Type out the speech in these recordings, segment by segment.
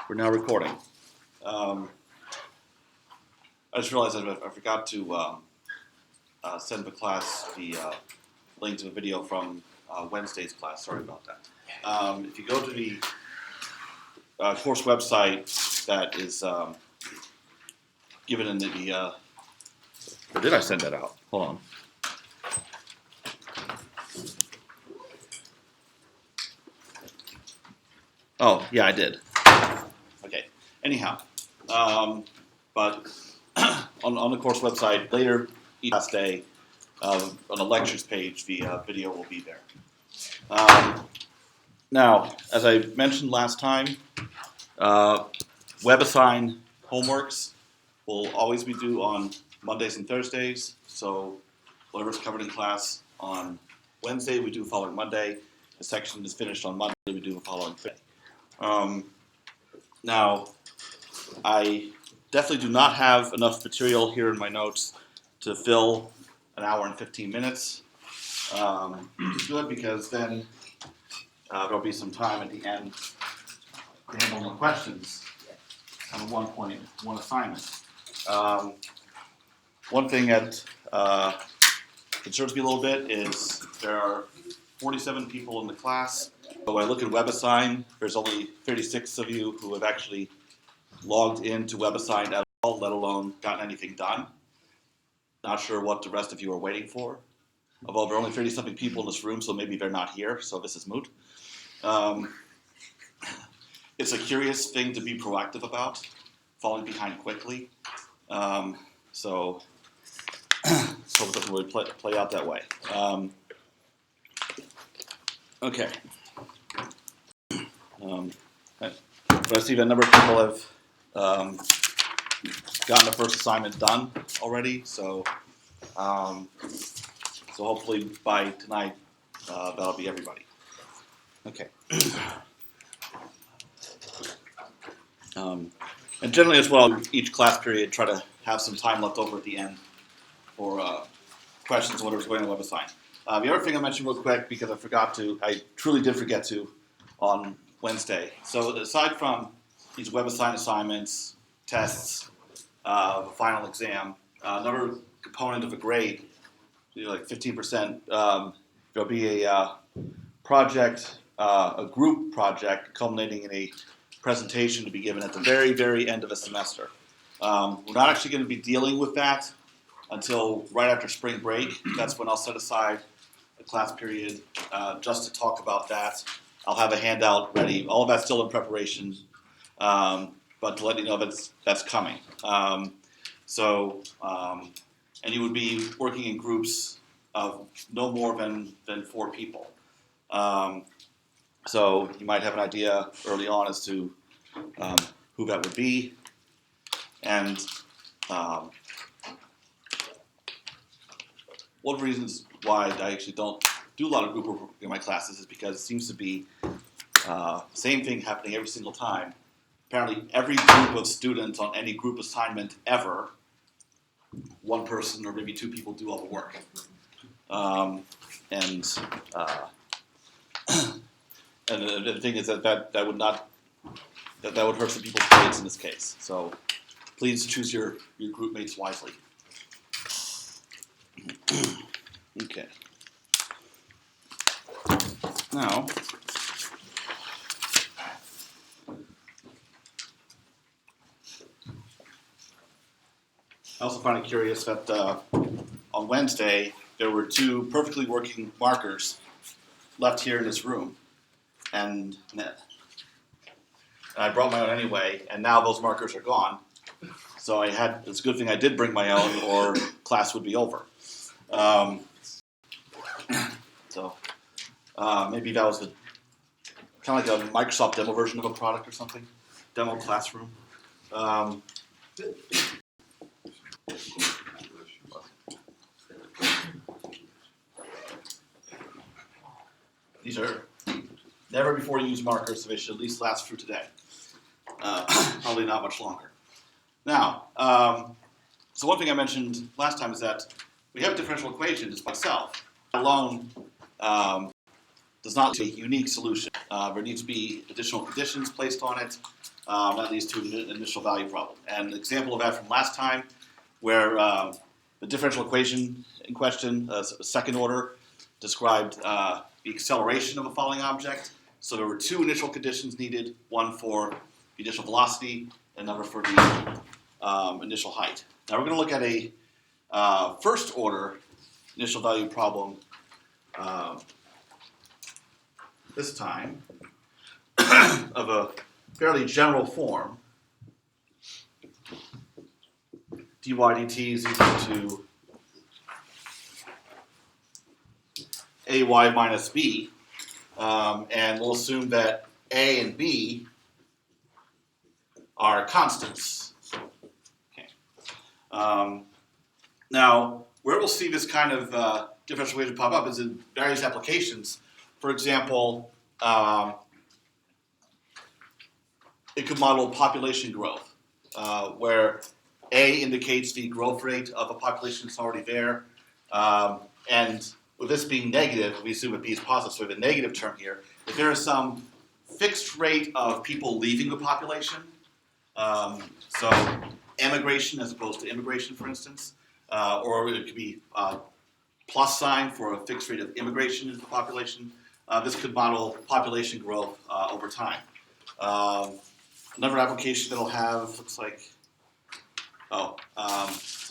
We're now recording. I just realized that I forgot to send the class the link to the video from Wednesday's class. Sorry about that. If you go to the course website that is given in the... or did I send that out? Hold on. Oh, yeah, I did. Okay. Anyhow, but on the course website, later each class day, on the lectures page, the video will be there. Now, as I mentioned last time, WebAssign homeworks will always be due on Mondays and Thursdays. So whatever's covered in class on Wednesday, we do the following Monday. The section is finished on Monday, we do the following Thursday. Now, I definitely do not have enough material here in my notes to fill an hour and 15 minutes. Good, because then there'll be some time at the end to handle more questions on a 1.1 assignment. One thing that concerns me a little bit is there are 47 people in the class. But when I look at WebAssign, there's only 36 of you who have actually logged into WebAssign at all, let alone gotten anything done. Not sure what the rest of you are waiting for. Although there are only 30-something people in this room, so maybe they're not here, so this is moot. It's a curious thing to be proactive about, falling behind quickly. So it doesn't really play out that way. Okay. But I see that a number of people have gotten the first assignment done already, so hopefully by tonight that'll be everybody. Okay. And generally as well, each class period, try to have some time left over at the end for questions or whatever's going on WebAssign. The other thing I mentioned real quick, because I truly did forget to on Wednesday. So aside from these WebAssign assignments, tests, the final exam, another component of a grade, like 15%, there'll be a project, a group project culminating in a presentation to be given at the very, very end of the semester. We're not actually going to be dealing with that until right after spring break. That's when I'll set aside a class period just to talk about that. I'll have a handout ready. All of that's still in preparation, but to let you know that's coming. And you would be working in groups of no more than 4 people. So you might have an idea early on as to who that would be. And one of the reasons why I actually don't do a lot of group work in my classes is because it seems to be the same thing happening every single time. Apparently every group of students on any group assignment ever, one person or maybe 2 people do all the work. And the thing is that would hurt some people's grades in this case. So please choose your group mates wisely. Okay. Now, I also find it curious that on Wednesday there were 2 perfectly working markers left here in this room, and I brought my own anyway, and now those markers are gone. So it's a good thing I did bring my own, or class would be over. Maybe that was kind of like a Microsoft demo version of a product or something, demo classroom. These are never before used markers, so they should at least last through today. Probably not much longer. Now, so one thing I mentioned last time is that we have a differential equation just by itself, let alone does not be a unique solution. There needs to be additional conditions placed on it. That leads to an initial value problem. And an example of that from last time, where the differential equation in question, second order, described the acceleration of a falling object. So there were two initial conditions needed, one for the initial velocity, and another for the initial height. Now we're going to look at a first order initial value problem this time of a fairly general form. dy dt is equal to ay minus b, and we'll assume that a and b are constants. Okay. Now, where we'll see this kind of differential equation pop up is in various applications. For example, it could model population growth, where A indicates the growth rate of a population that's already there, and with this being negative, we assume that B is positive, so we have a negative term here. If there is some fixed rate of people leaving the population, so emigration as opposed to immigration, for instance, or it could be plus sign for a fixed rate of immigration into the population. This could model population growth over time. Another application that'll have, looks like, we're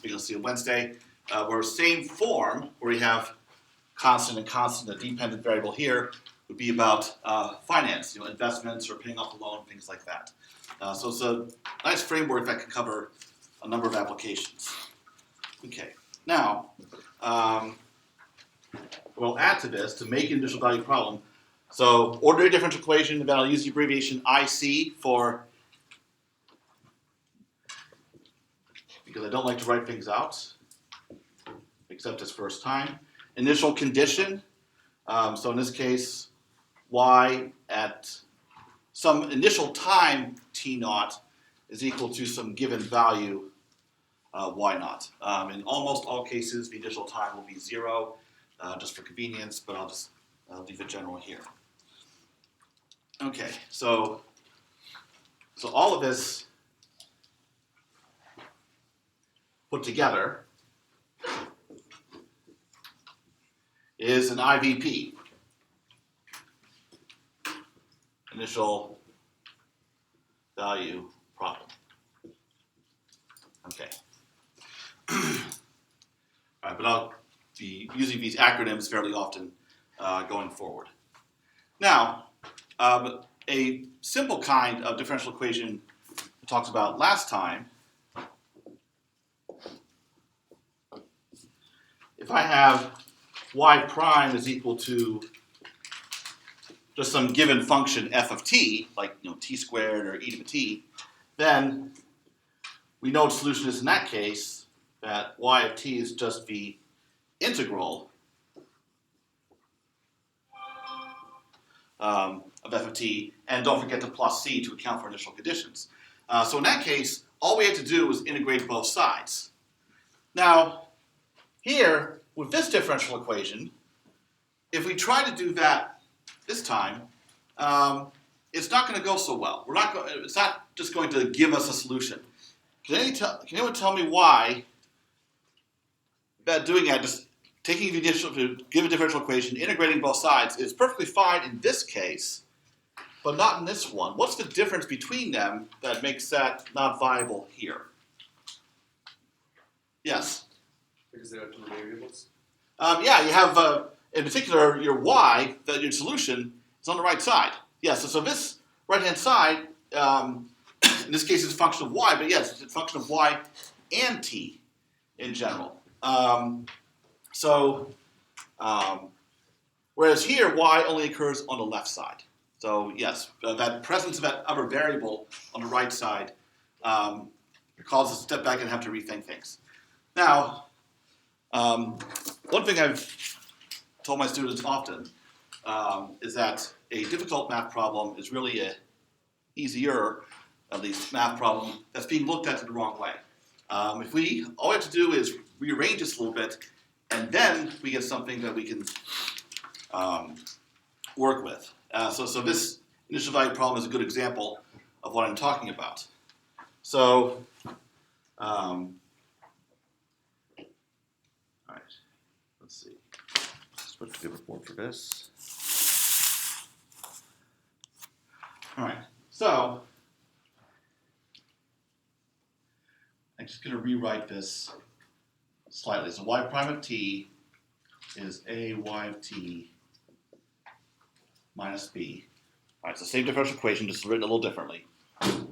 going to see on Wednesday, where same form, where we have constant and constant, a dependent variable here, would be about finance, investments or paying off a loan, things like that. So it's a nice framework that can cover a number of applications. Okay, now, we'll add to this to make an initial value problem. So ordinary differential equation, and then I'll use the abbreviation IC for, because I don't like to write things out, except this first time. Initial condition, so in this case, y at some initial time t naught is equal to some given value y naught. In almost all cases, the initial time will be 0, just for convenience, but I'll leave it general here. Okay, so all of this put together is an IVP, initial value problem. Okay. All right, but I'll be using these acronyms fairly often going forward. Now, a simple kind of differential equation we talked about last time, if I have y prime is equal to just some given function f of t, like t squared or e to the t, then we know what the solution is in that case, that y of t is just the integral of f of t, and don't forget to plus c to account for initial conditions. So in that case, all we had to do was integrate both sides. Now, here, with this differential equation, if we try to do that this time, it's not going to go so well. It's not just going to give us a solution. Can anyone tell me why that doing that, just taking the initial, to give a differential equation, integrating both sides, is perfectly fine in this case, but not in this one? What's the difference between them that makes that not viable here? Yes? Because there are two variables? Yeah, you have, in particular, your y, your solution, is on the right side. Yes, so this right-hand side, in this case, it's a function of y, but yes, it's a function of y and t in general. Whereas here, y only occurs on the left side. So yes, that presence of that other variable on the right side causes us to step back and have to rethink things. Now, one thing I've told my students often is that a difficult math problem is really an easier, at least, math problem that's being looked at the wrong way. All we have to do is rearrange this a little bit, and then we get something that we can work with. So this initial value problem is a good example of what I'm talking about. So, all right, let's see. Let's put the report for this. All right, so I'm just going to rewrite this slightly. So y prime of t is a y of t minus b. All right, it's the same differential equation, just written a little differently. That's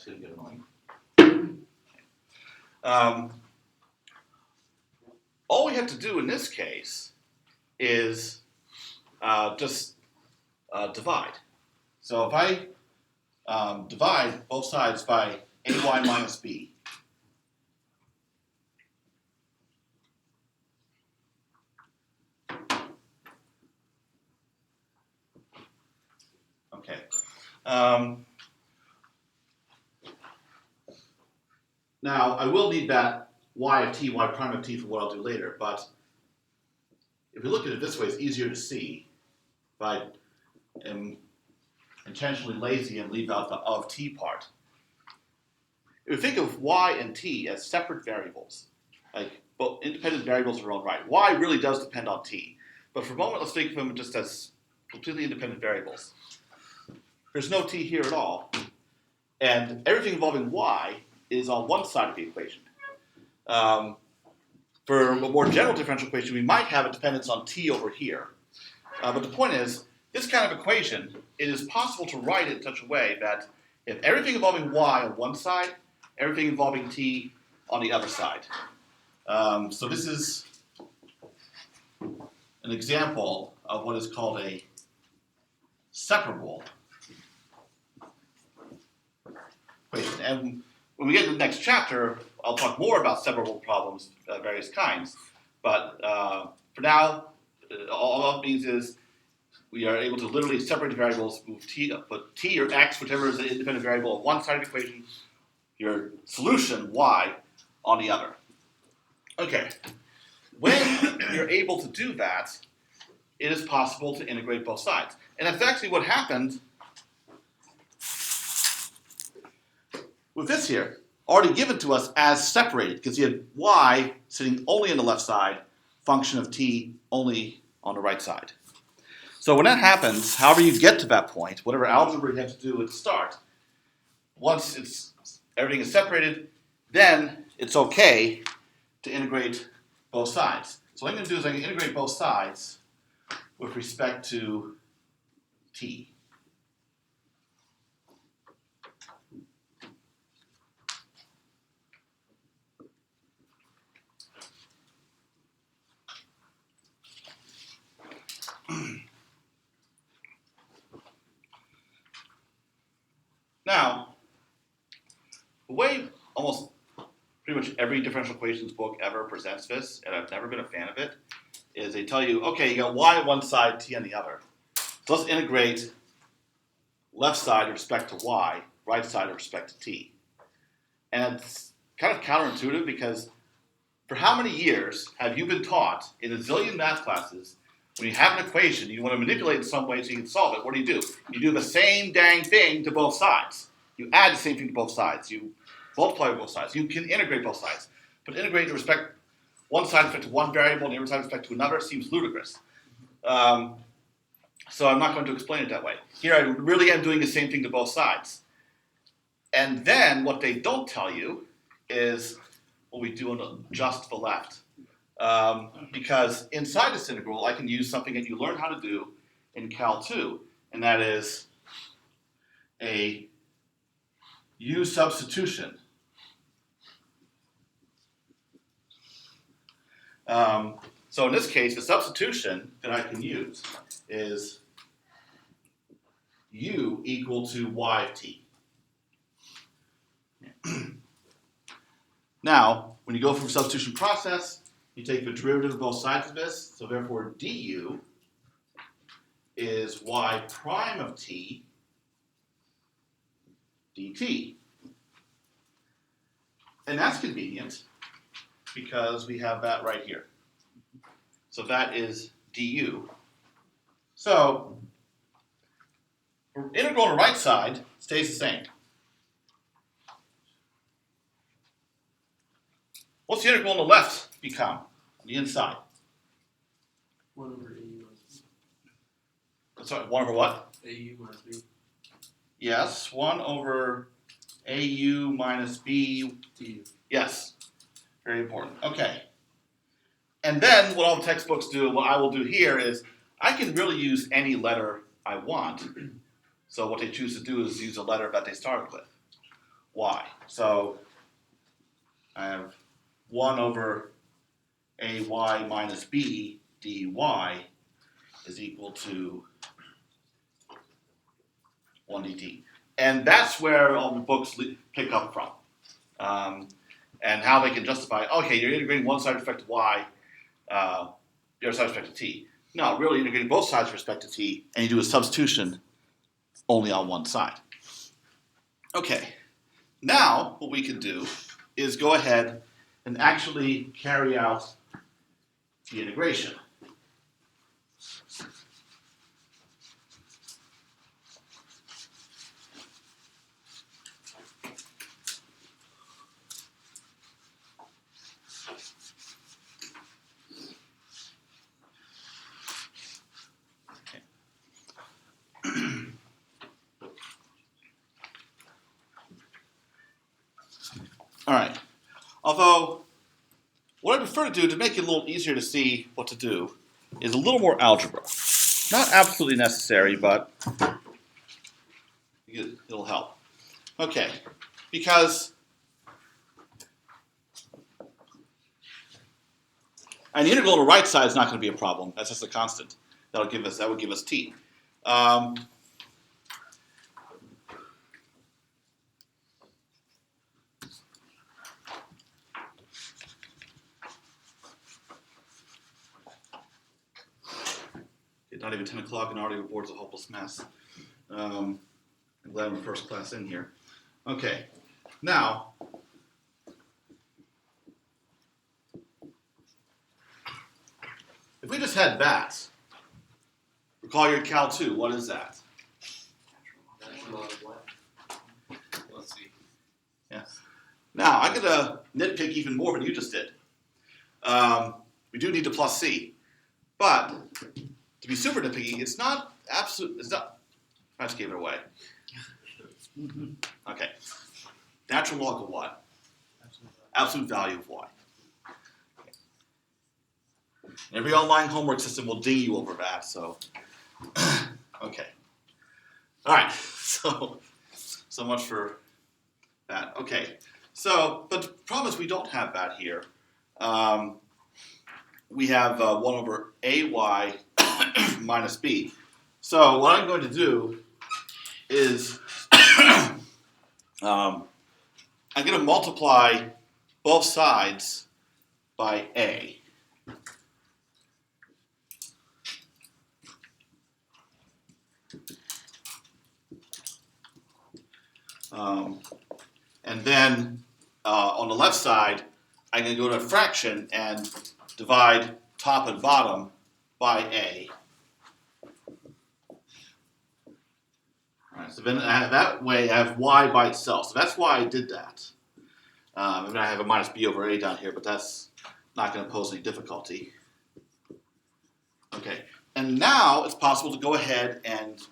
going to get annoying. All we have to do in this case is just divide. So if I divide both sides by ay minus b, okay. Now, I will need that y of t, y prime of t for what I'll do later, but if we look at it this way, it's easier to see if I am intentionally lazy and leave out the of t part. If we think of y and t as separate variables, like both independent variables in their own right, y really does depend on t. But for a moment, let's think of them just as completely independent variables. There's no t here at all, and everything involving y is on one side of the equation. For a more general differential equation, we might have a dependence on t over here. But the point is, this kind of equation, it is possible to write it in such a way that if everything involving y on one side, everything involving t on the other side. So this is an example of what is called a separable equation. And when we get to the next chapter, I'll talk more about separable problems of various kinds. But for now, all it means is we are able to literally separate the variables, move t, put t or x, whichever is an independent variable, on one side of the equation, your solution, y, on the other. Okay. When you're able to do that, it is possible to integrate both sides. And that's actually what happened with this here, already given to us as separated, because you had y sitting only on the left side, function of t only on the right side. So when that happens, however you get to that point, whatever algebra you have to do at the start, once everything is separated, then it's okay to integrate both sides. So what I'm going to do is I'm going to integrate both sides with respect to t. Now, the way almost pretty much every differential equations book ever presents this, and I've never been a fan of it, is they tell you, okay, you got y on one side, t on the other. So let's integrate left side with respect to y, right side with respect to t. And it's kind of counterintuitive because for how many years have you been taught in a zillion math classes, when you have an equation, you want to manipulate it in some way so you can solve it, what do? You do the same dang thing to both sides. You add the same thing to both sides. You multiply both sides. You can integrate both sides. But integrate with respect one side with respect to one variable and the other side with respect to another seems ludicrous. So I'm not going to explain it that way. Here I really am doing the same thing to both sides. And then what they don't tell you is what we do on just the left. Because inside this integral, I can use something that you learn how to do in Cal 2, and that is a U substitution. So in this case, the substitution that I can use is U equal to y of t. Now, when you go through the substitution process, you take the derivative of both sides of this, so therefore du is y prime of t dt. And that's convenient because we have that right here. So that is du. So, integral on the right side stays the same. What's the integral on the left become, on the inside? 1 over AU minus Sorry, 1 over what? B. AU minus B. Yes, 1 over AU minus B. Du. Yes, very important. Okay. And then what all the textbooks do, what I will do here is, I can really use any letter I want. So what they choose to do is use a letter that they started with. Y. So I have 1 over AY minus B dy is equal to 1 dt. And that's where all the books pick up from. And how they can justify, okay, you're integrating one side with respect to y, the other side with respect to t. No, really integrating both sides with respect to t, and you do a substitution only on one side. Okay, now what we can do is go ahead and actually carry out the integration. All right. Although, what I prefer to do to make it a little easier to see what to do is a little more algebra. Not absolutely necessary, but it'll help. Okay, because an integral on the right side is not going to be a problem. That's just a constant. That would give us t. Not even 10 o'clock and already the board's a hopeless mess. I'm glad I'm first class in here. Okay, now, if we just had that, recall your Cal 2, what is that? Let's see. Yeah. Now, I'm going to nitpick even more than you just did. We do need to plus C, but to be super nitpicky, it's not absolute. It's not. I just gave it away. Okay. Natural log of what? Absolute value of y. Okay. Every online homework system will ding you over that. So, okay. All right. So much for that. Okay. So, but the problem is we don't have that here. We have 1 over ay minus b. So what I'm going to do is I'm going to multiply both sides by a. And then on the left side, I'm going to go to a fraction and divide top and bottom by a. All right, so then that way I have y by itself. So that's why I did that. And I have a minus b over a down here, but that's not going to pose any difficulty. Okay, and now it's possible to go ahead and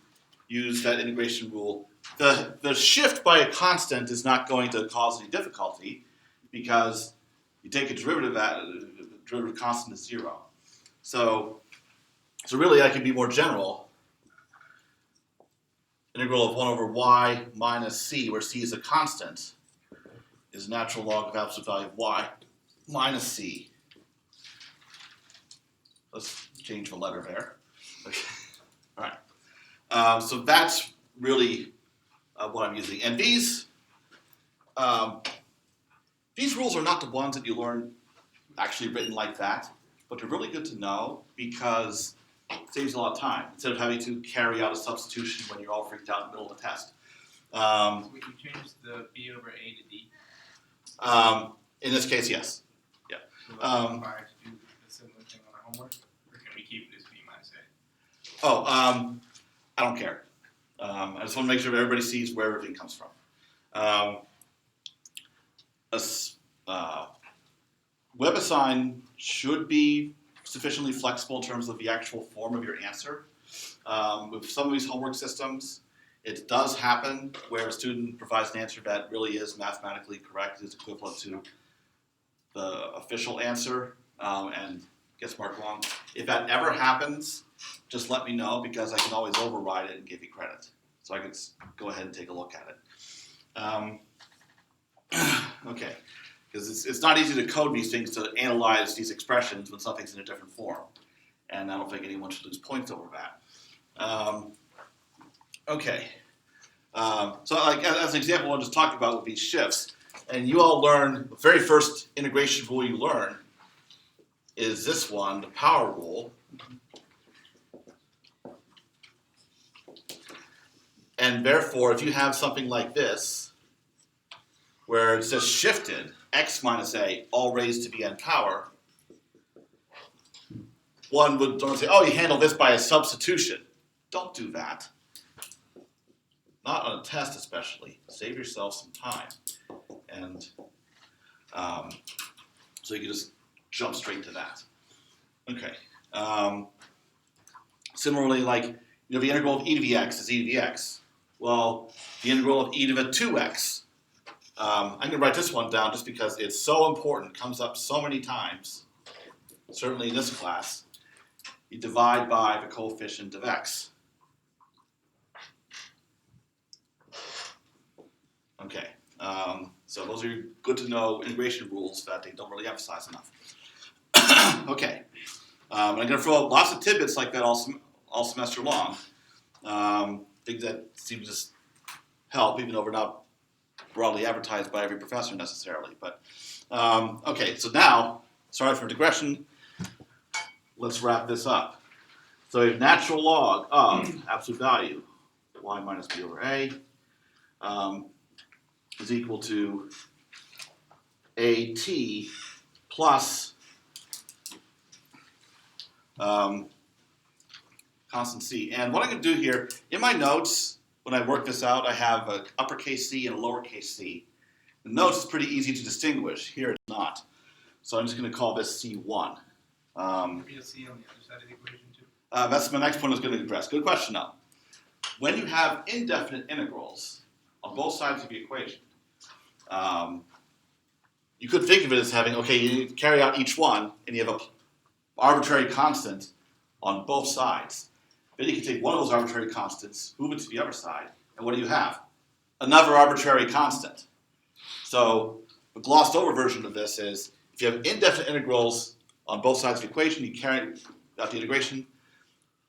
use that integration rule. The shift by a constant is not going to cause any difficulty because you take a derivative at the derivative constant is 0. So really I can be more general. Integral of 1 over y minus c, where c is a constant, is natural log of absolute value of y minus c. Let's change the letter there. Okay. All right. So that's really what I'm using. And these rules are not the ones that you learn actually written like that, but they're really good to know because it saves a lot of time instead of having to carry out a substitution when you're all freaked out in the middle of the test. So we can change the b over a to d? In this case, yes. Yeah. So that's required to do a similar thing on our homework? Or can we keep this b Oh, I don't care. I just want to make sure everybody sees where everything comes from. WebAssign should be sufficiently flexible in terms of the actual form of your answer. With some of these homework systems, it does happen where a student provides an answer that really is mathematically correct, is equivalent to the official answer, and gets marked wrong. If that ever happens, just let me know because I can always override it and give you credit. So I can go ahead and take a look at it. Okay, because it's not easy to code these things to analyze these expressions when something's in a different form. And I don't think anyone should lose points over that. Okay, so like as an example, I'll just talk about with these shifts. And you all learn, the very first integration rule you learn is this one, the power rule. And therefore, if you have something like this, where it says shifted, x minus a, all raised to the n power, one would say, oh, you handle this by a substitution. Don't do that. Not on a test especially. Save yourself some time. And so you can just jump straight to that. Okay. Similarly, like, the integral of e to the x is e to the x. Well, the integral of e to the 2x. I'm going to write this one down just because it's so important, comes up so many times, certainly in this class. You divide by the coefficient of x. Okay, so those are good to know integration rules that they don't really emphasize enough. Okay, I'm going to throw out lots of tidbits like that all semester long. Things that seem to just help, even though we're not broadly advertised by every professor necessarily. But okay, so now, sorry for digression. Let's wrap this up. So we have natural log of absolute value, y minus b over a, is equal to at plus constant c. And what I'm going to do here, in my notes, when I work this out, I have an uppercase c and a lowercase c. The notes is pretty easy to distinguish. Here it's not. So I'm just going to call this c1. Maybe a c on the other side of the equation too. That's my next point I was going to address. Good question, though. When you have indefinite integrals on both sides of the equation, you could think of it as having, okay, you carry out each one, and you have an arbitrary constant on both sides. Then you can take one of those arbitrary constants, move it to the other side, and what do you have? Another arbitrary constant. So the glossed over version of this is, if you have indefinite integrals on both sides of the equation, you carry out the integration,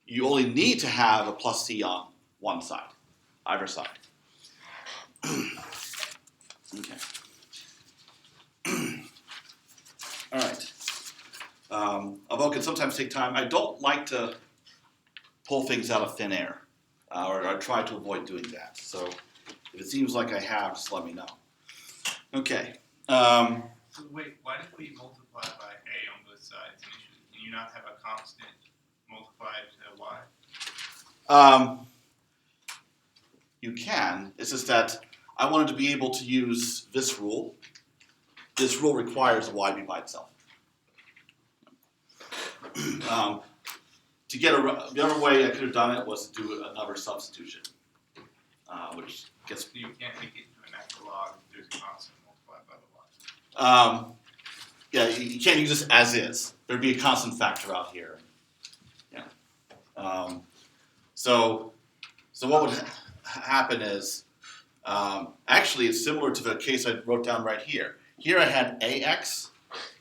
you only need to have a plus c on one side, either side. Okay. All right. Although it can sometimes take time, I don't like to pull things out of thin air, or I try to avoid doing that. So if it seems like I have, just let me know. Okay. So wait, why did we multiply by a on both sides initially? Can you not have a constant multiplied to y? You can. It's just that I wanted to be able to use this rule. This rule requires a y be by itself. To get the other way I could have done it was to do another substitution, which gets. So you can't make it into an actual log if there's a constant multiplied by the y. Yeah, you can't use this as is. There'd be a constant factor out here. Yeah. So what would happen is, actually it's similar to the case I wrote down right here. Here I had ax,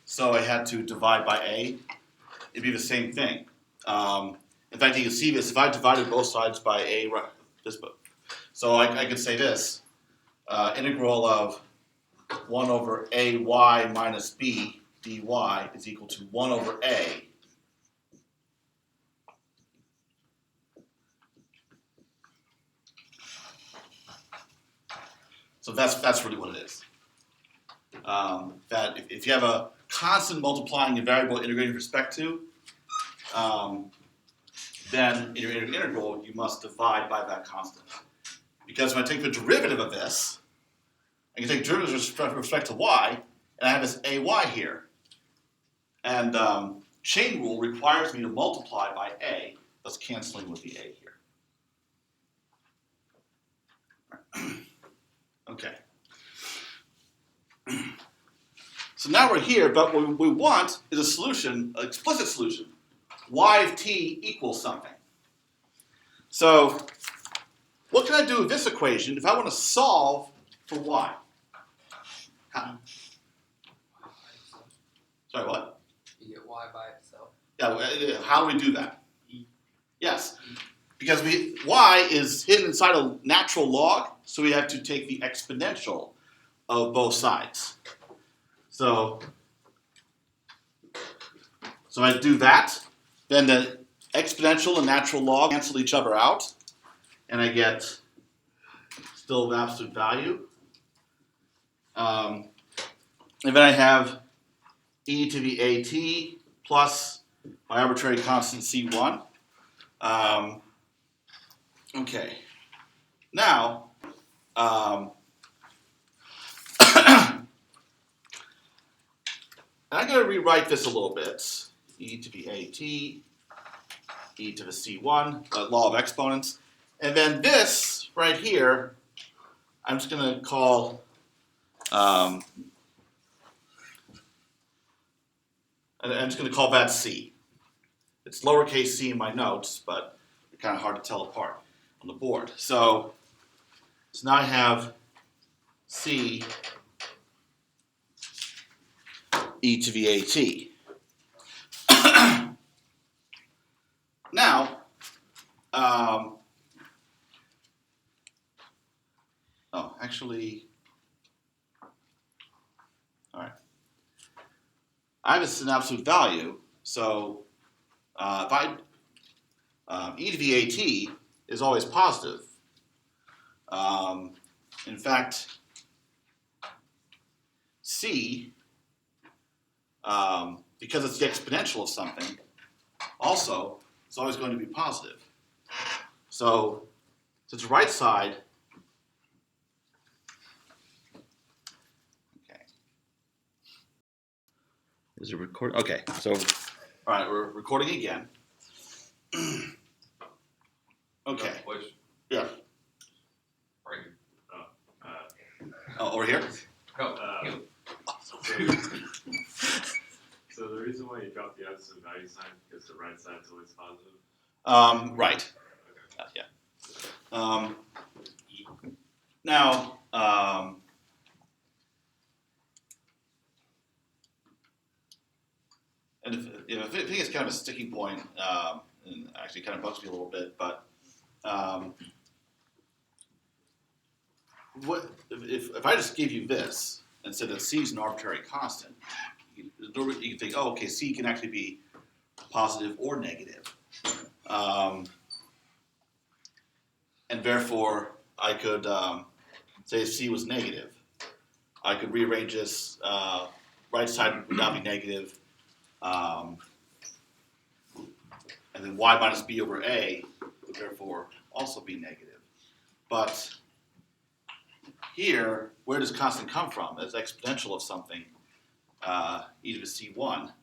so I had to divide by a. It'd be the same thing. In fact, you can see this. If I divided both sides by a, so I could say this. Integral of 1 over ay minus b dy is equal to 1 over a. So that's really what it is. That if you have a constant multiplying a variable integrating with respect to, then in your integral, you must divide by that constant. Because when I take the derivative of this, I can take derivative with respect to y, and I have this ay here. And chain rule requires me to multiply by a, thus canceling with the a here. Okay. So now we're here, but what we want is a solution, an explicit solution. Y of t equals something. So what can I do with this equation if I want to solve for y? How? Sorry, what? You get y by itself. Yeah, how do we do that? Yes, because y is hidden inside a natural log, so we have to take the exponential of both sides. So I do that, then the exponential and natural log cancel each other out, and I get still the absolute value. And then I have e to the at plus my arbitrary constant c1. Okay. Now, I'm going to rewrite this a little bit. E to the at, e to the c1, law of exponents. And then this right here, I'm just going to call, I'm just going to call that c. It's lowercase c in my notes, but it's kind of hard to tell apart on the board. So now I have c e to the at. Now, actually, all right. I have an absolute value, so if I e to the at is always positive. In fact, c, because it's the exponential of something, also it's always going to be positive. So since the right side, okay, is it record? Okay, so all right, we're recording again. Okay. Question. Yeah. Right. Oh, over here. Go. So the reason why you drop the absolute value sign is the right side is always positive? Right. Yeah. Now, and I think it's kind of a sticking point, and actually kind of bugs me a little bit, but what if I just gave you this and said that c is an arbitrary constant? You can think, oh, okay, c can actually be positive or negative. And therefore, I could say if c was negative, I could rearrange this. Right side would now be negative, and then y minus b over a would therefore also be negative. But here, where does constant come from? As exponential of something, e to the c1.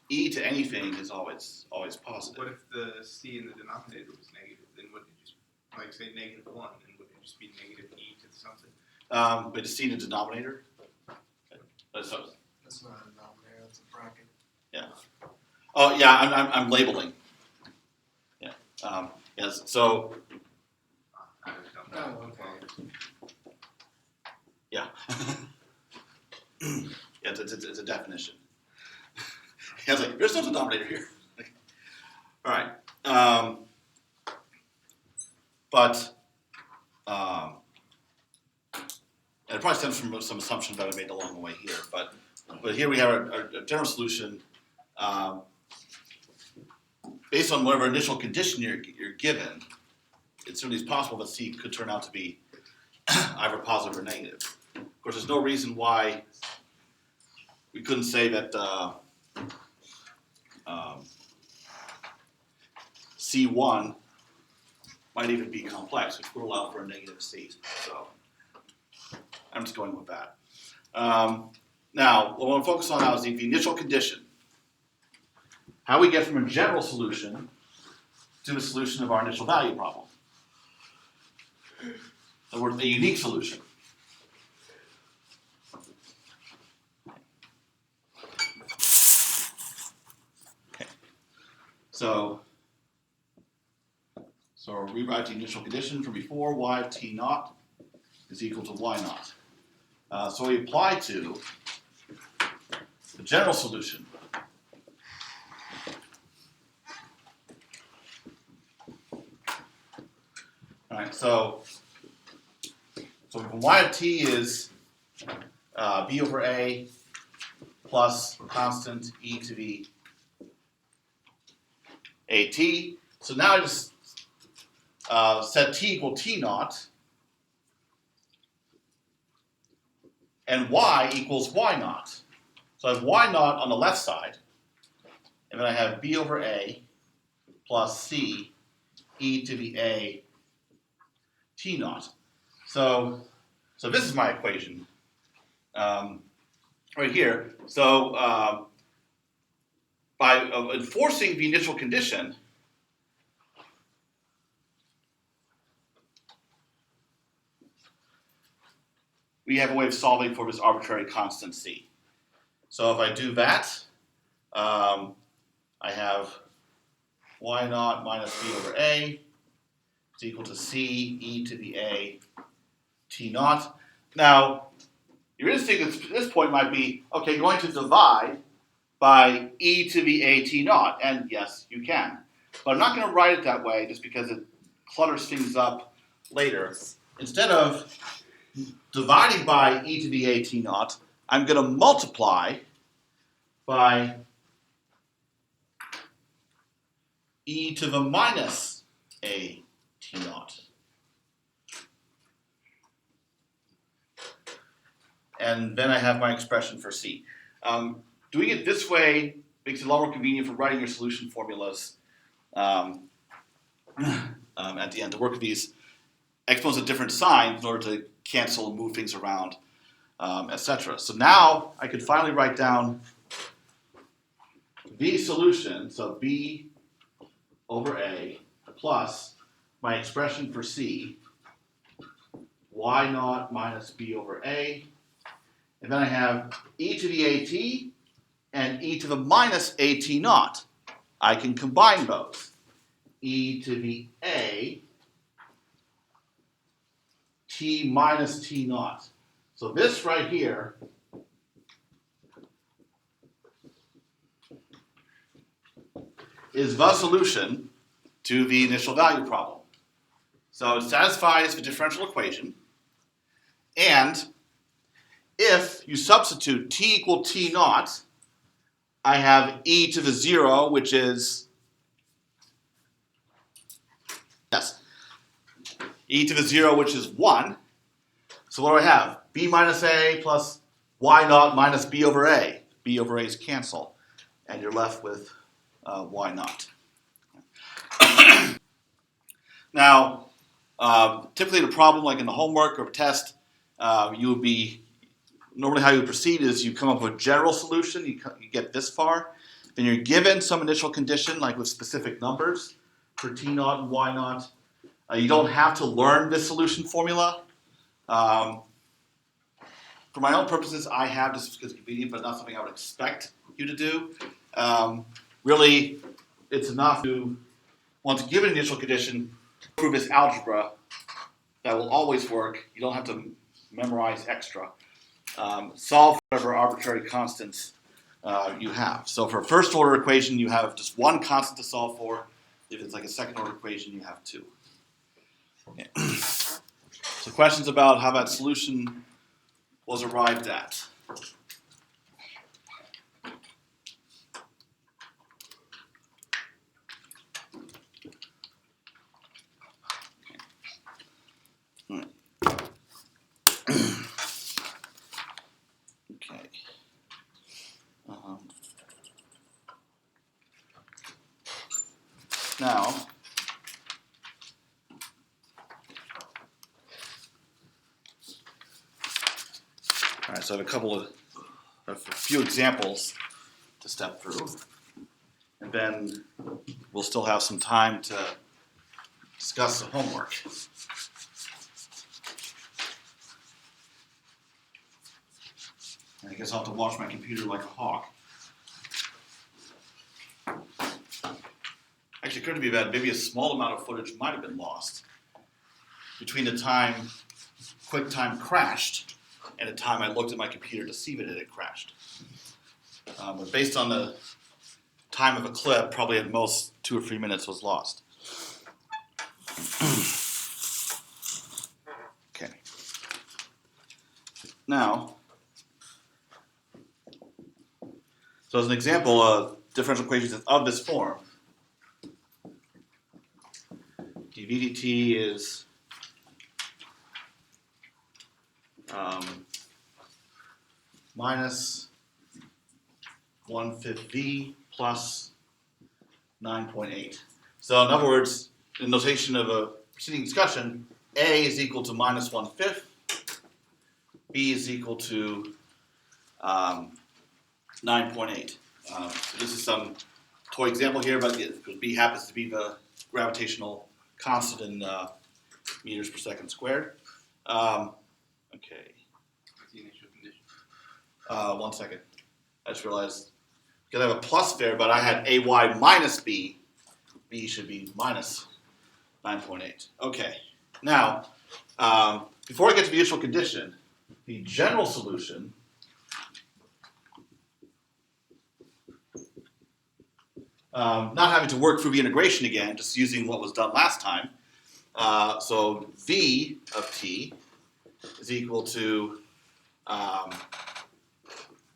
E to anything is always positive. What if the c in the denominator was negative? Then would it just, like say -1, then would it just be negative e to something? But the c in the denominator. So, That's not a denominator, that's a bracket. oh yeah, I'm labeling. Yeah. Yes. So I just don't know. Oh, okay. yeah. Yeah, it's a definition. I was like, there's no denominator here. All right. But and it probably stems from some assumptions that I made along the way here. But here we have a general solution based on whatever initial condition you're given. It certainly is possible that C could turn out to be either positive or negative. Of course, there's no reason why we couldn't say that C1 might even be complex, which would allow for a negative C. So I'm just going with that. Now, what I want to focus on now is the initial condition. How we get from a general solution to a solution of our initial value problem. So we're a unique solution. Okay. So we'll rewrite the initial condition from before, y of t naught is equal to y naught. So we apply to the general solution. All right, so y of t is b over a plus constant e to the at. So now I just set t equal t naught, and y equals y naught. So I have y naught on the left side, and then I have b over a plus c e to the a t naught. So this is my equation right here. So by enforcing the initial condition, we have a way of solving for this arbitrary constant c. So if I do that, I have y naught minus b over a is equal to c e to the a t naught. Now, your instinct at this point might be, okay, going to divide by e to the a t naught, and yes, you can. But I'm not going to write it that way just because it clutters things up later. Instead of dividing by e to the a t naught, I'm going to multiply by e to the minus a t naught. And then I have my expression for c. Doing it this way makes it a lot more convenient for writing your solution formulas at the end, to work with these exponents of different signs in order to cancel and move things around, etc. So now I could finally write down the solution, so b over a plus my expression for c, y naught minus b over a, and then I have e to the at and e to the minus at naught. I can combine those. E to the a t minus t naught. So this right here is the solution to the initial value problem. So it satisfies the differential equation, and if you substitute t equal t naught, I have e to the 0, which is, yes, e to the 0, which is 1. So what do I have? B minus a plus y naught minus b over a. B over a's cancel, and you're left with y naught. Now, typically in a problem like in the homework or test, you would be, normally how you would proceed is you come up with a general solution, you get this far, then you're given some initial condition like with specific numbers for t naught and y naught. You don't have to learn this solution formula. For my own purposes, I have this because it's convenient, but not something I would expect you to do. Really, it's enough to, once given an initial condition, prove this algebra that will always work. You don't have to memorize extra. Solve whatever arbitrary constants you have. So for a first order equation, you have just one constant to solve for. If it's like a second order equation, you have two. Okay. So questions about how that solution was arrived at. Okay. Now, All right, so I have a few examples to step through, and then we'll still have some time to discuss the homework. And I guess I'll have to watch my computer like a hawk. Actually, it occurred to me that maybe a small amount of footage might have been lost between the time QuickTime crashed and the time I looked at my computer to see that it had crashed. But based on the time of a clip, probably at most 2 or 3 minutes was lost. Okay. Now, so as an example, differential equations of this form. dv dt is minus 1/5 v plus 9.8. So in other words, in notation of a preceding discussion, a is equal to minus 1/5, b is equal to 9.8. So this is some toy example here, but b happens to be the gravitational constant in meters per second squared. Okay. What's the initial condition? 1 second. I just realized, because I have a plus there, but I had ay minus b. B should be minus 9.8. Okay. Now, before I get to the initial condition, the general solution not having to work through the integration again, just using what was done last time. So v of t is equal to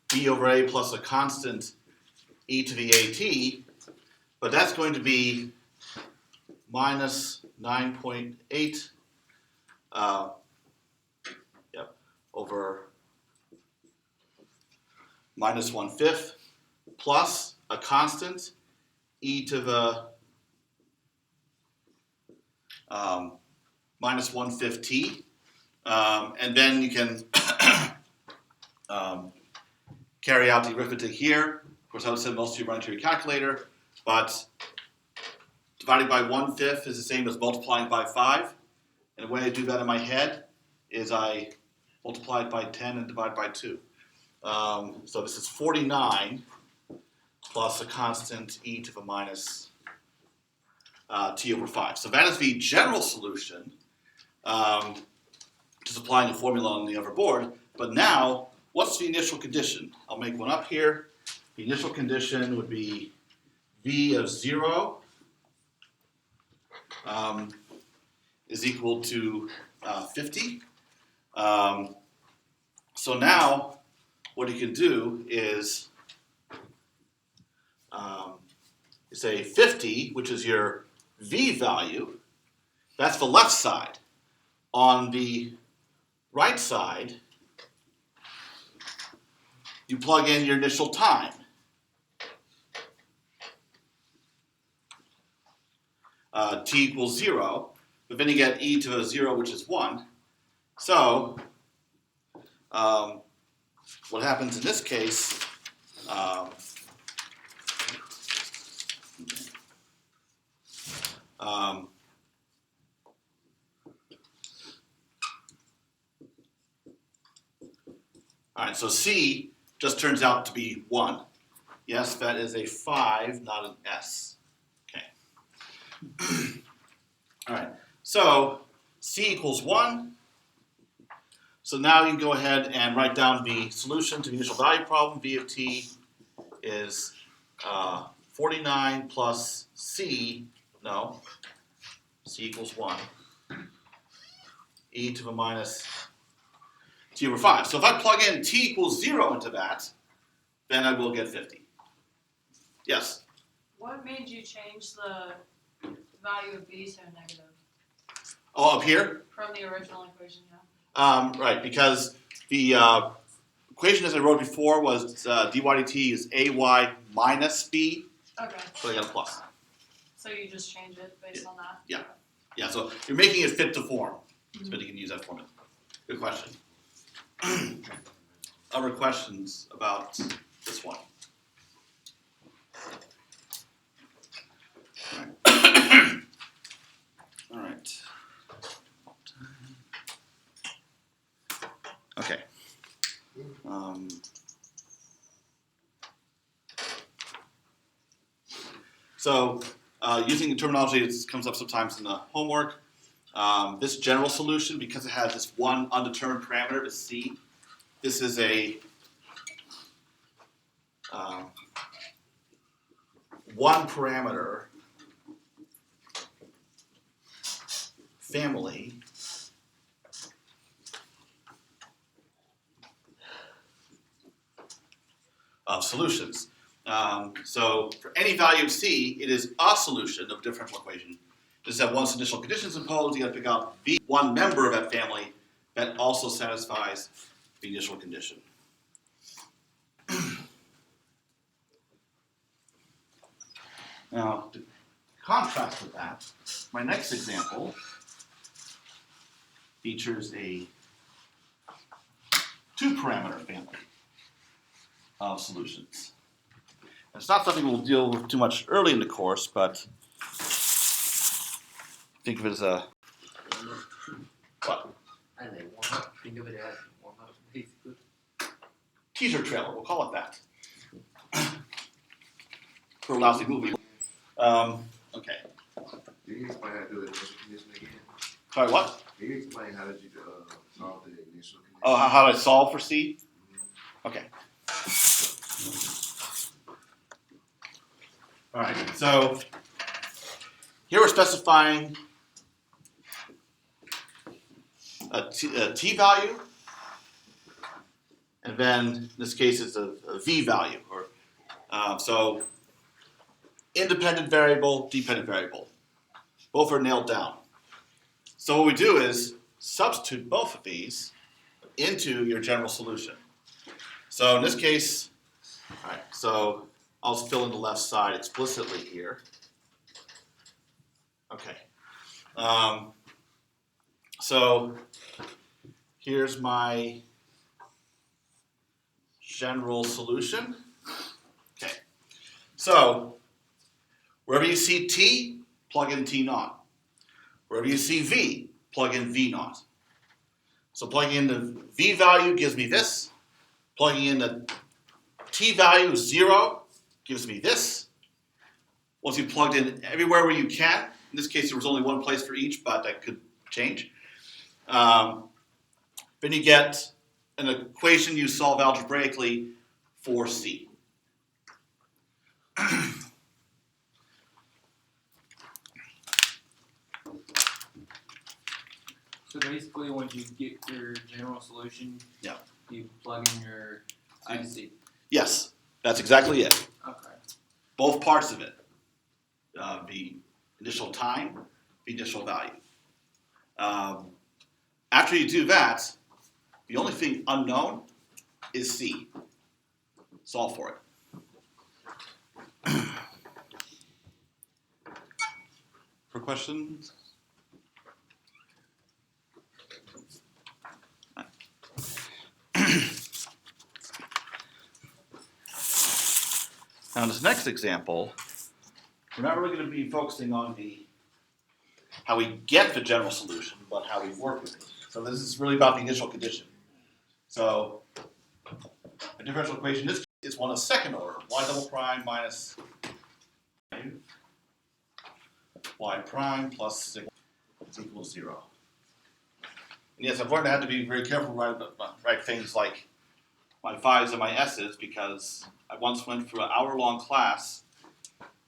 b over a plus a constant e to the at, but that's going to be minus 9.8 over minus 1/5 plus a constant e to the minus 1/5 t, and then you can carry out the arithmetic here. Of course, I would say most of you run to your calculator, but dividing by 1/5 is the same as multiplying by 5. And the way I do that in my head is I multiply it by 10 and divide by 2. So this is 49 plus a constant e to the minus t over 5. So that is the general solution, just applying the formula on the other board. But now, what's the initial condition? I'll make one up here. The initial condition would be v of 0 is equal to 50. So now, what you can do is say 50, which is your v value. That's the left side. On the right side, you plug in your initial time. T equals 0, but then you get e to the 0, which is 1. So, what happens in this case, all right, so C just turns out to be 1. Yes, that is a 5, not an S. Okay. All right, so C equals 1. So now you can go ahead and write down the solution to the initial value problem. V of t is 49 plus C equals 1. E to the minus t over 5. So if I plug in t equals 0 into that, then I will get 50. Yes? What made you change the value of b to a negative Oh, up here? from the original equation? Yeah. Right, because the equation as I wrote before was dy dt is ay minus b, Okay. so I got a plus. So you just change it based on that? Yeah. Yeah, so you're making it fit to form, so that you can use that formula. Good question. other questions about this one? All right. Okay. So using the terminology that comes up sometimes in the homework, this general solution, because it has this one undetermined parameter to C, this is a one parameter family of solutions. So for any value of C, it is a solution of a differential equation. Just have once initial conditions imposed, you got to pick out the one member of that family that also satisfies the initial condition. Now, to contrast with that, my next example features a two-parameter family of solutions. It's not something we'll deal with too much early in the course, but think of it as a what? I think warm up. Think of it as warm up, basically. Teaser trailer, we'll call it that. For a lousy movie. Okay. Can you explain how to do the initial condition again? Sorry, what? Can you explain how did you solve the initial condition? Oh, how did I solve for C? Okay. All right, so here we're specifying a t value, and then in this case it's a v value, or so independent variable, dependent variable. Both are nailed down. So what we do is substitute both of these into your general solution. So in this case, all right, so I'll fill in the left side explicitly here. Okay. So here's my general solution. Okay. So wherever you see T, plug in T naught. Wherever you see V, plug in V naught. So plugging in the V value gives me this. Plugging in the T value 0 gives me this. Once you plugged in everywhere where you can, in this case there was only one place for each, but that could change. Then you get an equation you solve algebraically for C. So basically, once you get your general solution, Yeah. you plug in your IC. Yes, that's exactly it. Okay. Both parts of it. The initial time, the initial value. After you do that, the only thing unknown is C. Solve for it. For questions? Now, in this next example, we're not really going to be focusing on how we get the general solution, but how we work with it. So this is really about the initial condition. So a differential equation, this is one of second order, y double prime minus y prime plus sigma is equal to 0. And yes, I've learned I have to be very careful to write things like my 5's and my s's, because I once went through an hour-long class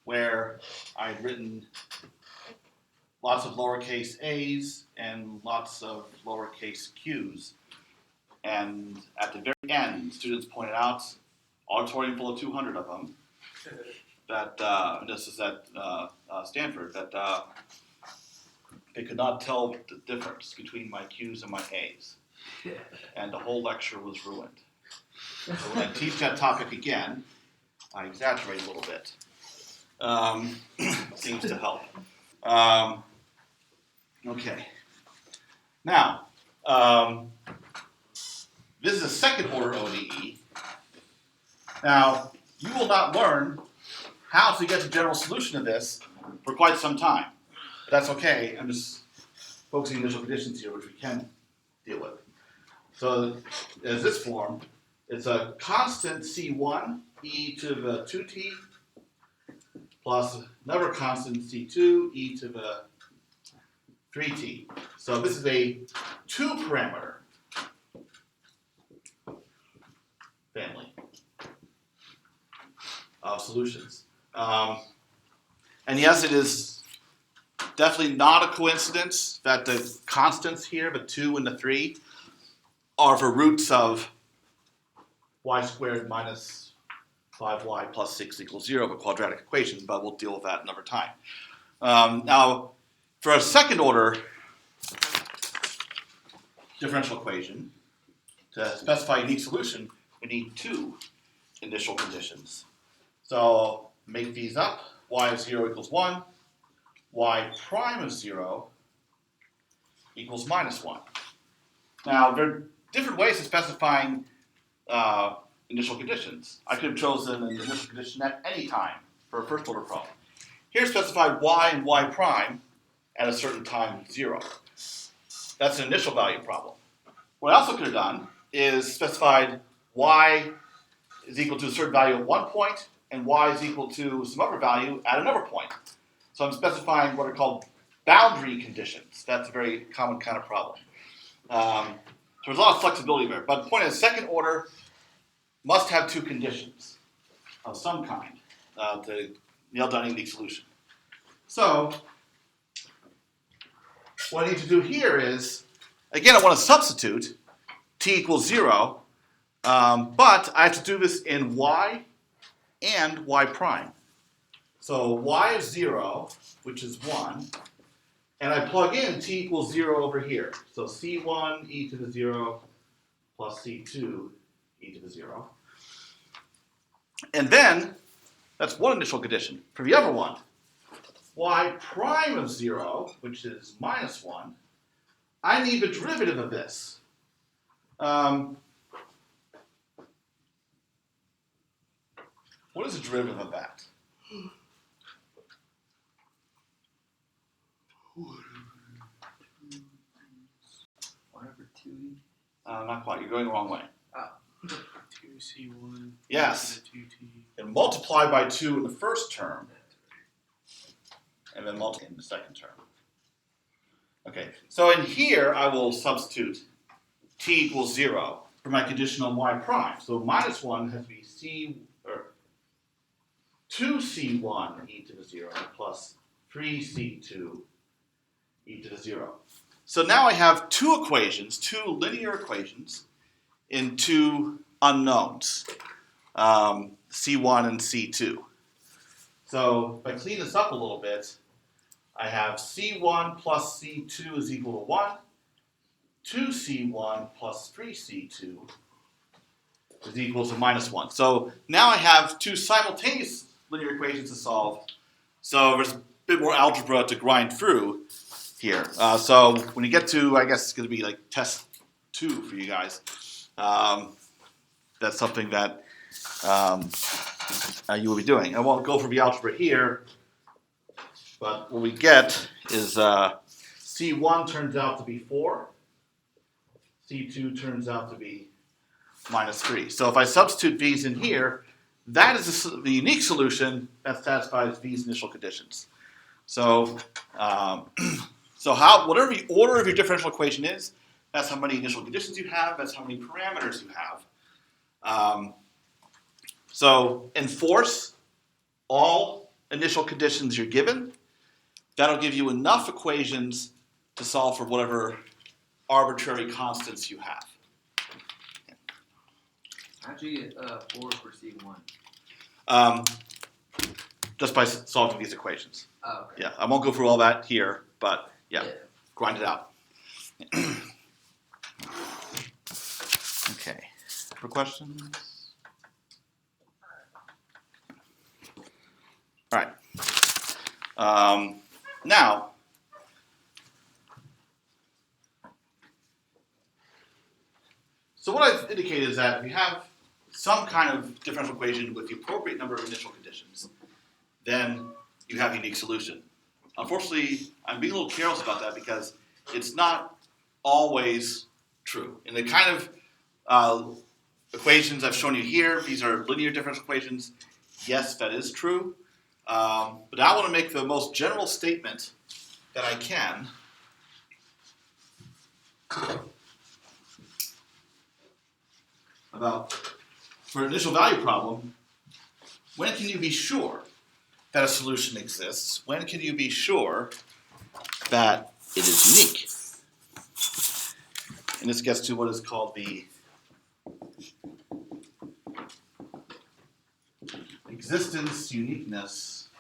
where I had written lots of lowercase a's and lots of lowercase q's. And at the very end, students pointed out, auditorium full of 200 of them, that, this is at Stanford, that they could not tell the difference between my q's and my a's. And the whole lecture was ruined. So when I teach that topic again, I exaggerate a little bit. Seems to help. Okay. Now, this is a second order ODE. Now, you will not learn how to get to general solution of this for quite some time. But that's okay. I'm just focusing on initial conditions here, which we can deal with. So, as this form, it's a constant C1 e to the 2t plus another constant C2 e to the 3t. So this is a two-parameter family of solutions. And yes, it is definitely not a coincidence that the constants here, the 2 and the 3, are the roots of y squared minus 5y plus 6 equals 0, the quadratic equation, but we'll deal with that another time. Now, for a second order differential equation, to specify a unique solution, we need two initial conditions. So make these up. Y of 0 equals 1. Y prime of 0 equals minus 1. Now, there are different ways of specifying initial conditions. I could have chosen an initial condition at any time for a first order problem. Here specified y and y prime at a certain time 0. That's an initial value problem. What I also could have done is specified y is equal to a certain value at one point and y is equal to some other value at another point. So I'm specifying what are called boundary conditions. That's a very common kind of problem. So there's a lot of flexibility there. But the point is, second order must have two conditions of some kind to nail down a unique solution. So what I need to do here is, again, I want to substitute t equals 0, but I have to do this in y and y prime. So y is 0, which is 1, and I plug in t equals 0 over here. So c1 e to the 0 plus c2 e to the 0. And then, that's one initial condition. For the other one, y prime of 0, which is minus 1, I need the derivative of this. What is the derivative of that? 1/2e. Not quite. You're going the wrong way. 2C1. Yes. to the 2T. And multiply by 2 in the first term, and then multiply in the second term. Okay, so in here I will substitute t equals 0 for my condition on y prime. So minus 1 has to be 2c1 e to the 0 plus 3c2 e to the 0. So now I have two equations, two linear equations, in two unknowns, c1 and c2. So if I clean this up a little bit, I have c1 plus c2 is equal to 1, 2c1 plus 3c2 is equal to minus 1. So now I have two simultaneous linear equations to solve. So there's a bit more algebra to grind through here. So when you get to, I guess it's going to be like test 2 for you guys. That's something that you will be doing. I won't go for the algebra here, but what we get is C1 turns out to be 4, C2 turns out to be minus 3. So if I substitute these in here, that is the unique solution that satisfies these initial conditions. So, whatever the order of your differential equation is, that's how many initial conditions you have, that's how many parameters you have. So enforce all initial conditions you're given. That'll give you enough equations to solve for whatever arbitrary constants you have. How'd you get 4 for C1? Just by solving these equations. Oh, okay. Yeah, I won't go through all that here, but yeah. Grind it out. Okay. For questions? All right. Now, So what I've indicated is that if you have some kind of differential equation with the appropriate number of initial conditions, then you have a unique solution. Unfortunately, I'm being a little careless about that because it's not always true. In the kind of equations I've shown you here, these are linear differential equations. Yes, that is true. But I want to make the most general statement that I can about, for an initial value problem, when can you be sure that a solution exists? When can you be sure that it is unique? And this gets to what is called the existence uniqueness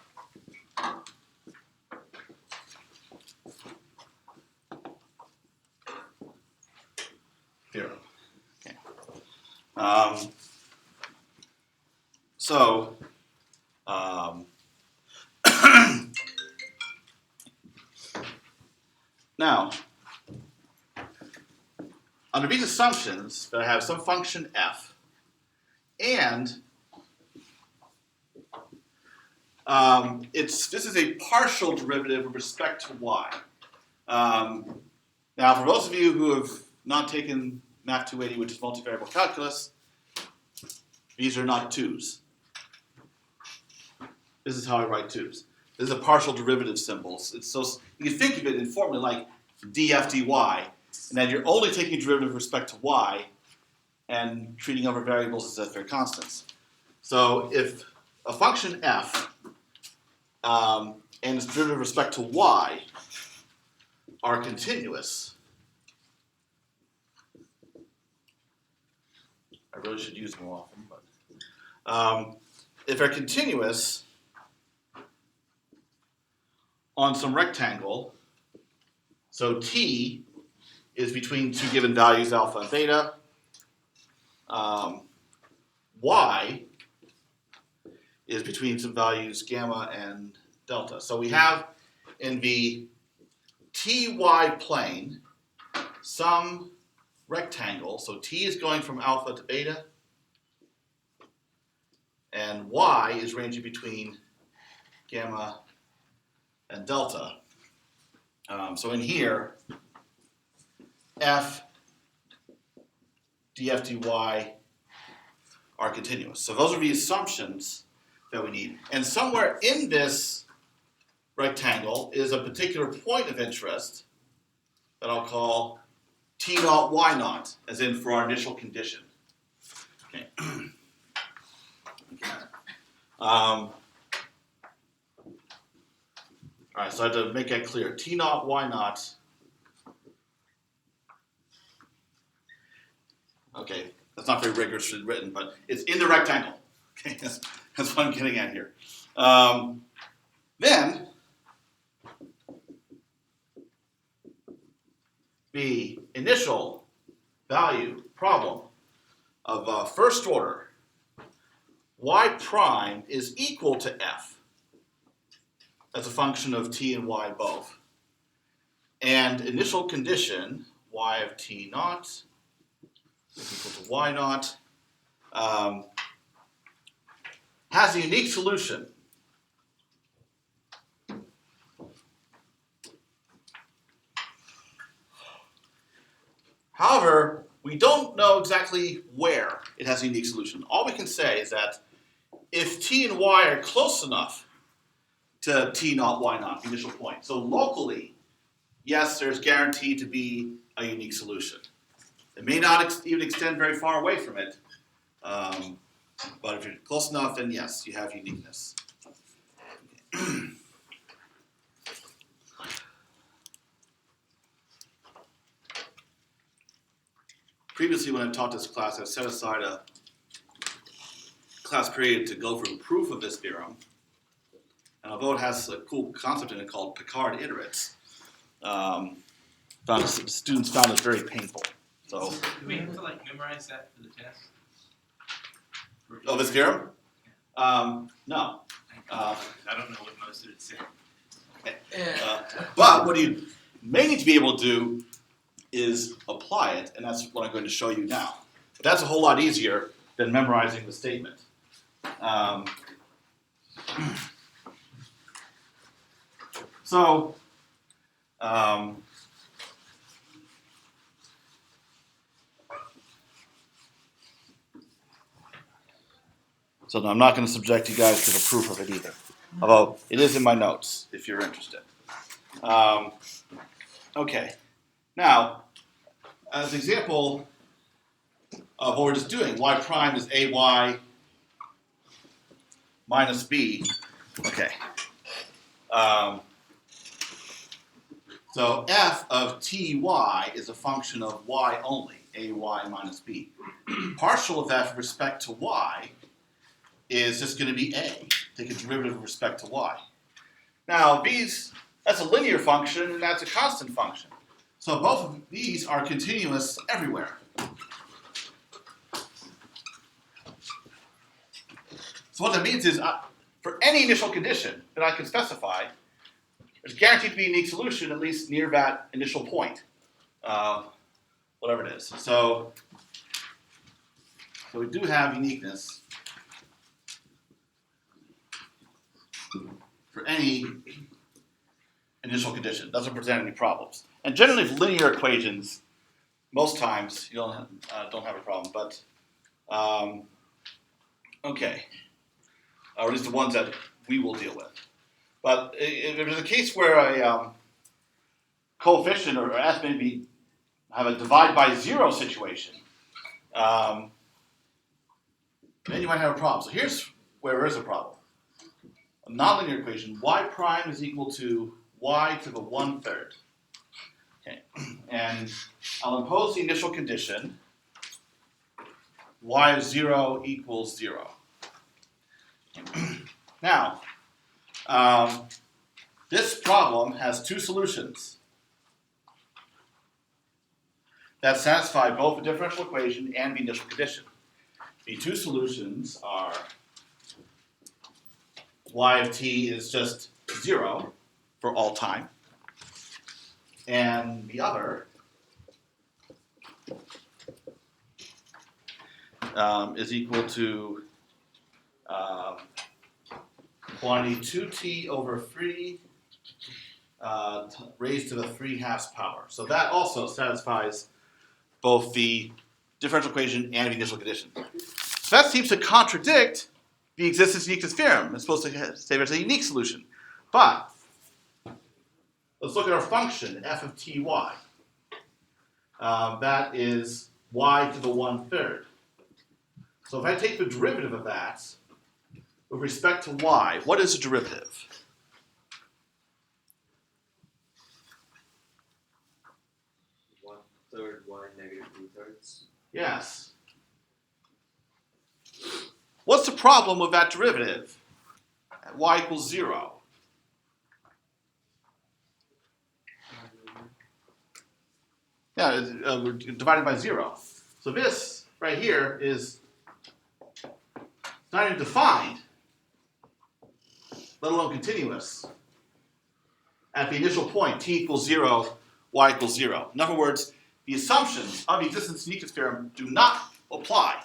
theorem. Okay. Now, under these assumptions that I have some function f, and this is a partial derivative with respect to y. Now, for those of you who have not taken Math 280, which is multivariable calculus, these are not 2's. This is how I write 2's. This is a partial derivative symbols. It's so you can think of it in formula like df dy, and then you're only taking a derivative with respect to y and treating other variables as if they're constants. So if a function f and its derivative with respect to y are continuous, I really should use them more often, but if they're continuous on some rectangle, so t is between two given values, alpha and beta, y is between some values, gamma and delta. So we have in the ty plane some rectangle, so t is going from alpha to beta, and y is ranging between gamma and delta. So in here, f df dy are continuous. So those are the assumptions that we need. And somewhere in this rectangle is a particular point of interest that I'll call t naught y naught, as in for our initial condition. Okay. All right, so I have to make that clear. T naught y naught. Okay, that's not very rigorously written, but it's in the rectangle. Okay, that's what I'm getting at here. Then the initial value problem of first order y prime is equal to f as a function of t and y both. And initial condition y of t naught is equal to y naught has a unique solution. However, we don't know exactly where it has a unique solution. All we can say is that if t and y are close enough to t naught y naught, the initial point, so locally, yes, there's guaranteed to be a unique solution. It may not even extend very far away from it, but if you're close enough, then yes, you have uniqueness. Okay. Previously, when I taught this class, I set aside a class period to go through proof of this theorem. And although it has a cool concept in it called Picard iterates, students found it very painful. So, Do we have to memorize that for the test? oh, this theorem? No. I don't know what most of it said. But what you may need to be able to do is apply it, and that's what I'm going to show you now. But that's a whole lot easier than memorizing the statement. So no, I'm not going to subject you guys to the proof of it either. Although it is in my notes if you're interested. Okay. Now, as an example of what we're just doing, y prime is ay minus b. Okay. So f of ty is a function of y only, ay minus b. Partial of f with respect to y is just going to be a. Take a derivative with respect to y. Now, that's a linear function, and that's a constant function. So both of these are continuous everywhere. So what that means is, for any initial condition that I can specify, there's guaranteed to be a unique solution at least near that initial point, whatever it is. So we do have uniqueness for any initial condition. Doesn't present any problems. And generally, with linear equations, most times you don't have a problem. But okay, or at least the ones that we will deal with. But if there's a case where a coefficient or f maybe have a divide by zero situation, then you might have a problem. So here's where there is a problem. A nonlinear equation, y prime is equal to y to the 1/3. Okay, and I'll impose the initial condition, y of 0 equals 0. Now, this problem has two solutions that satisfy both the differential equation and the initial condition. The two solutions are y of t is just 0 for all time, and the other is equal to quantity 2t over 3 raised to the 3/2 power. So that also satisfies both the differential equation and the initial condition. So that seems to contradict the existence of uniqueness theorem. It's supposed to say there's a unique solution. But let's look at our function, f of ty. That is y to the 1/3. So if I take the derivative of that with respect to y, what is the derivative? Third y negative 2/3. Yes. What's the problem with that derivative at y equals 0? Yeah, we're divided by 0. So this right here is not even defined, let alone continuous, at the initial point, t equals 0, y equals 0. In other words, the assumptions of the existence of uniqueness theorem do not apply.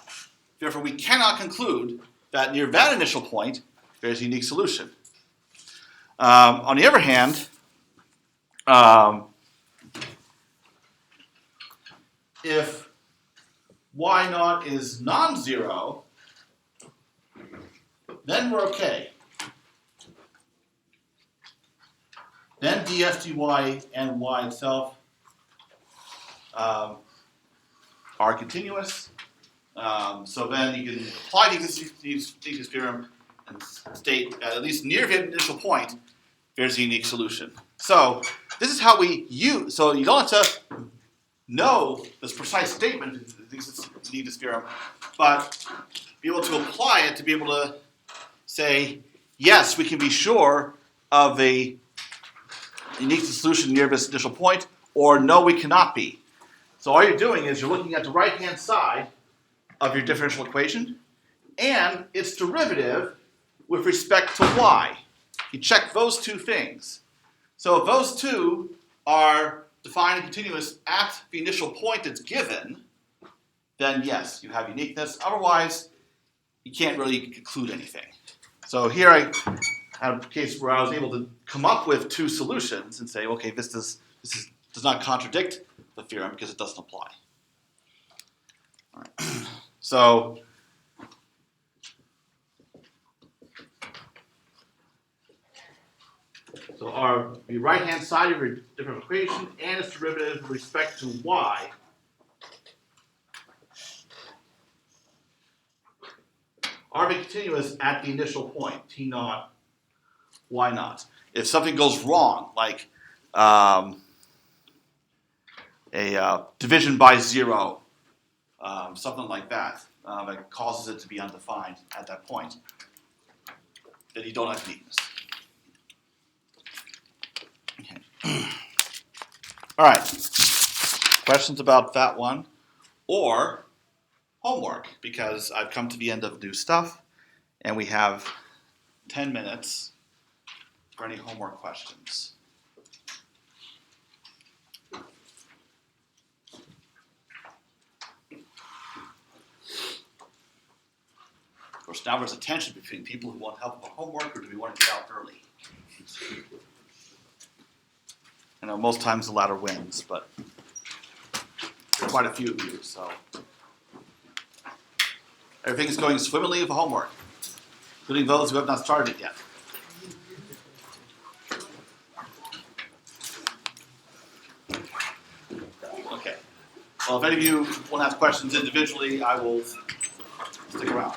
Therefore, we cannot conclude that near that initial point, there's a unique solution. On the other hand, if y naught is non-zero, then we're okay. Then df dy and y itself are continuous. So then you can apply the uniqueness theorem and state at least near the initial point, there's a unique solution. So this is how we use. So you don't have to know this precise statement of the uniqueness theorem, but be able to apply it to be able to say, yes, we can be sure of a unique solution near this initial point, or no, we cannot be. So all you're doing is you're looking at the right-hand side of your differential equation and its derivative with respect to y. You check those two things. So if those two are defined and continuous at the initial point that's given, then yes, you have uniqueness. Otherwise, you can't really conclude anything. So here I had a case where I was able to come up with two solutions and say, okay, this does not contradict the theorem because it doesn't apply. All right. So the right-hand side of your differential equation and its derivative with respect to y are continuous at the initial point, t naught, y naught. If something goes wrong, like a division by zero, something like that, that causes it to be undefined at that point, then you don't have uniqueness. Okay. All right. Questions about that one? Or homework, because I've come to the end of new stuff, and we have 10 minutes for any homework questions. Of course, now there's a tension between people who want help with homework, or do we want to get out early? I know most times the latter wins, but there are quite a few of you, so. Everything is going swimmingly with homework, including those who have not started it yet. Okay. Well, if any of you want to ask questions individually, I will stick around.